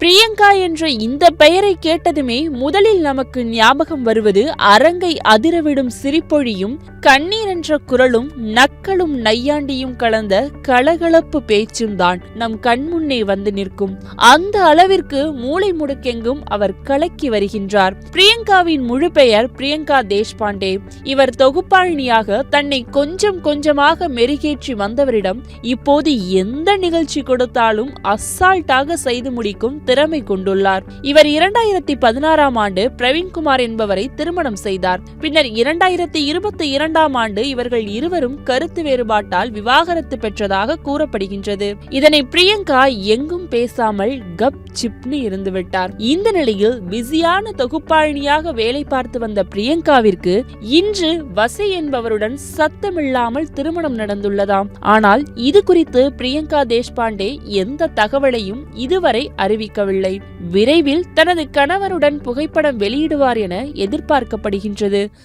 பிரியங்கா என்ற இந்த பெயரை கேட்டதுமே முதலில் நமக்கு ஞாபகம் வருவது அரங்கை அதிரவிடும் சிரிப்பொழியும் கண்ணீர் என்ற குரலும் நக்களும் நையாண்டியும் கலந்த கலகலப்பு பேச்சும் தான் நம் கண்முன்னே வந்து நிற்கும். அந்த அளவிற்கு மூளை முடுக்கெங்கும் அவர் கலக்கி வருகின்றார். பிரியங்காவின் முழு பெயர் பிரியங்கா தேஷ்பாண்டே. இவர் தொகுப்பாளினியாக தன்னை கொஞ்சம் கொஞ்சமாக மெருகேற்றி வந்தவரிடம் இப்போது எந்த நிகழ்ச்சி கொடுத்தாலும் அசால்ட்டாக செய்து முடிக்கும் திறமை கொண்டுள்ளார். இவர் 2016ஆம் ஆண்டு பிரவீன்குமார் என்பவரை திருமணம் செய்தார். பின்னர் 2022ஆம் ஆண்டு இவர்கள் இருவரும் கருத்து வேறுபாட்டால் விவாகரத்து பெற்றதாக கூறப்படுகின்றது. இதனை பிரியங்கா எங்கும் பேசாமல் கப் சிப்னு இருந்துவிட்டார். இந்த நிலையில் பிஸியான தொகுப்பாளினியாக வேலை பார்த்து வந்த பிரியங்காவிற்கு இன்று வசை என்பவருடன் சத்தமில்லாமல் திருமணம் நடந்துள்ளதாம். ஆனால் இது குறித்து பிரியங்கா தேஷ்பாண்டே எந்த தகவலையும் இதுவரை அறிவிக்கவில்லை. விரைவில் தனது கணவருடன் புகைப்படம் வெளியிடுவார் என எதிர்பார்க்கப்படுகின்றது.